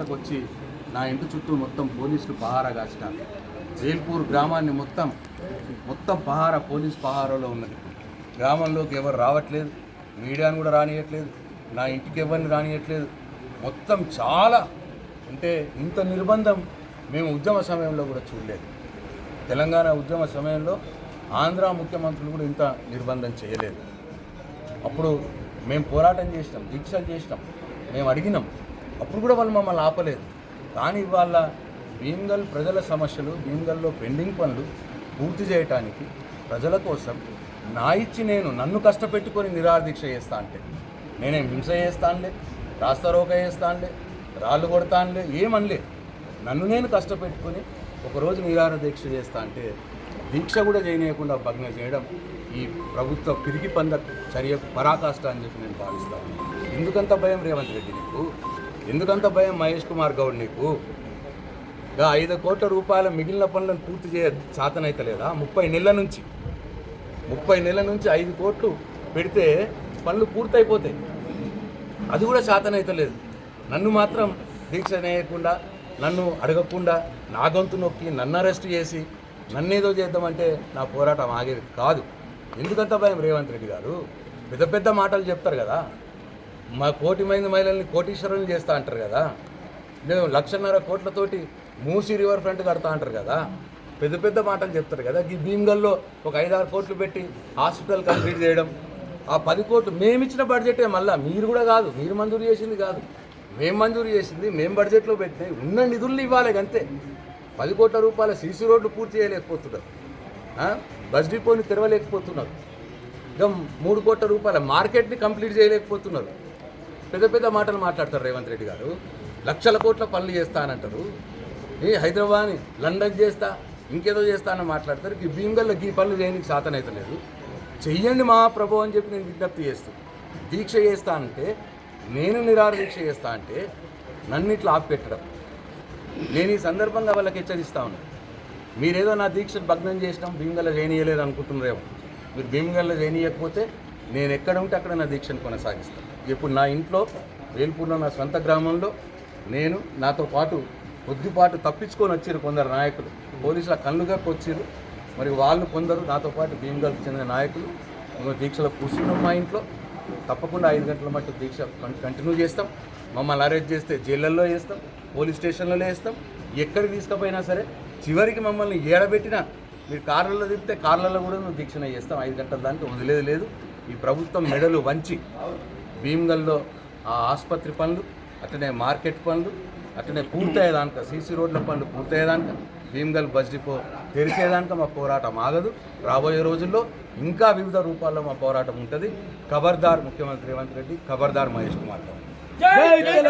వచ్చి నా ఇంటి చుట్టూ మొత్తం పోలీసులు పహారా కాసినారు. వేల్పూర్ గ్రామాన్ని మొత్తం పహారా, పోలీస్ పహారాలో ఉన్నది. గ్రామంలోకి ఎవరు రావట్లేదు, మీడియాను కూడా రానియట్లేదు, నా ఇంటికి ఎవరిని రానియట్లేదు. మొత్తం చాలా అంటే ఇంత నిర్బంధం మేము ఉద్యమ సమయంలో కూడా చూడలేదు. తెలంగాణ ఉద్యమ సమయంలో ఆంధ్ర ముఖ్యమంత్రులు కూడా ఇంత నిర్బంధం చేయలేదు. అప్పుడు మేము పోరాటం చేసినాం, దీక్షలు చేసినాం, మేము అడిగినాం. అప్పుడు కూడా వాళ్ళు మమ్మల్ని ఆపలేదు. కానీ ఇవాళ భీమ్గల్ ప్రజల సమస్యలు, భీమ్గల్లో పెండింగ్ పనులు పూర్తి చేయటానికి ప్రజల కోసం నన్ను కష్టపెట్టుకొని నిరాదీక్ష చేస్తా అంటే నేనేం హింస చేస్తానులే, రాస్తారోక చేస్తానులే, రాళ్ళు కొడతానులే, ఏమనలే. నన్ను నేను కష్టపెట్టుకొని ఒకరోజు నిరాదీక్ష చేస్తా అంటే దీక్ష కూడా చేయనీయకుండా భగ్న చేయడం ఈ ప్రభుత్వ పిరికి పంద చర్య పరాకాష్ట అని చెప్పి నేను భావిస్తాను. ఎందుకంత భయం రేవంత్ రెడ్డి నీకు? ఎందుకంత భయం మహేష్ కుమార్ గౌడ్ నీకు? 5 కోట్ల రూపాయల మిగిలిన పనులను పూర్తి చేతనైతలేదా? 30 నెలల నుంచి 5 కోట్లు పెడితే పనులు పూర్తయిపోతాయి. అది కూడా చేతనైతలేదు. నన్ను మాత్రం దీక్ష నేయకుండా, నన్ను అడగకుండా, నా గొంతు నొక్కి నన్ను అరెస్ట్ చేసి నన్నేదో చేద్దామంటే నా పోరాటం ఆగేది కాదు. ఎందుకంత భయం రేవంత్ రెడ్డి గారు? పెద్ద మాటలు చెప్తారు కదా, మా 1 కోటి మంది మహిళల్ని కోటీశ్వరులు చేస్తా అంటారు కదా, నేను 1,50,000 కోట్లతోటి మూసీ రివర్ ఫ్రంట్ కడతా అంటారు కదా, పెద్ద మాటలు చెప్తారు కదా. ఈ భీమ్గల్లో ఒక 5-6 కోట్లు పెట్టి హాస్పిటల్ కంప్లీట్ చేయడం, ఆ 10 కోట్లు మేమిచ్చిన బడ్జెటే, మళ్ళీ మీరు కూడా కాదు, మీరు మంజూరు చేసింది కాదు, మేము మంజూరు చేసింది, మేము బడ్జెట్లో పెట్టినాయి. ఉన్న నిధులను ఇవ్వాలి అంతే. 10 కోట్ల రూపాయల సీసీ రోడ్లు పూర్తి చేయలేకపోతున్నారు, బస్ డిపోని తెరవలేకపోతున్నారు, ఇంకా 3 కోట్ల రూపాయల మార్కెట్ని కంప్లీట్ చేయలేకపోతున్నారు. పెద్ద మాటలు మాట్లాడతారు రేవంత్ రెడ్డి గారు. 1,00,000 కోట్ల పనులు చేస్తానంటారు. హైదరాబాద్ని లండన్ చేస్తా, ఇంకేదో చేస్తా అని మాట్లాడతారు. ఈ భీమ్గల్లో ఈ పనులు చేయడానికి సాతనైతలేదు. చెయ్యండి మహాప్రభు అని చెప్పి నేను విజ్ఞప్తి చేస్తూ, దీక్ష చేస్తా అంటే, నేను నిరాదీక్ష చేస్తా అంటే నన్ను ఇట్లా ఆపిపెట్టడం. నేను ఈ సందర్భంగా వాళ్ళకి హెచ్చరిస్తా ఉన్నాను. మీరేదో నా దీక్ష భగ్నం చేసినాం, భీమ్గల్లో చేయనీయలేదు అనుకుంటున్నారేమో. మీరు భీమ్గల్లో చేయనీయకపోతే నేను ఎక్కడ ఉంటే అక్కడ నా దీక్షను కొనసాగిస్తాను. ఇప్పుడు నా ఇంట్లో వేల్పూర్లో, నా సొంత గ్రామంలో, నేను నాతో పాటు కొద్దిపాటు తప్పించుకొని వచ్చారు కొందరు నాయకులు, పోలీసుల కళ్ళుగాకి వచ్చారు. మరి వాళ్ళు కొందరు నాతో పాటు భీమ్గల్కి చెందిన నాయకులు దీక్షలో కూర్చున్నాం. మా ఇంట్లో తప్పకుండా 5 గంటల మట్టు దీక్ష కంటిన్యూ చేస్తాం. మమ్మల్ని అరెస్ట్ చేస్తే జైళ్ళల్లో వేస్తాం, పోలీస్ స్టేషన్లలో వేస్తాం. ఎక్కడికి తీసుకుపోయినా సరే చివరికి మమ్మల్ని ఏడబెట్టినా మీరు కార్లలో తిప్పితే కార్లలో కూడా నువ్వు దీక్షణ చేస్తాం. 5 గంటల దానికి వదిలేదు లేదు. ఈ ప్రభుత్వం మెడలు వంచి భీమ్గల్లో ఆ ఆసుపత్రి పనులు, అట్లనే మార్కెట్ పనులు, అట్లనే పూర్తయ్యేదానిక సీసీ రోడ్ల పనులు పూర్తయ్యేదానిక, భీమ్గల్ బస్ డిపో తెరిచేదానిక మా పోరాటం ఆగదు. రాబోయే రోజుల్లో ఇంకా వివిధ రూపాల్లో మా పోరాటం ఉంటుంది. ఖబర్దార్ ముఖ్యమంత్రి రేవంత్ రెడ్డి, ఖబర్దార్ మహేష్ కుమార్ గౌడ్.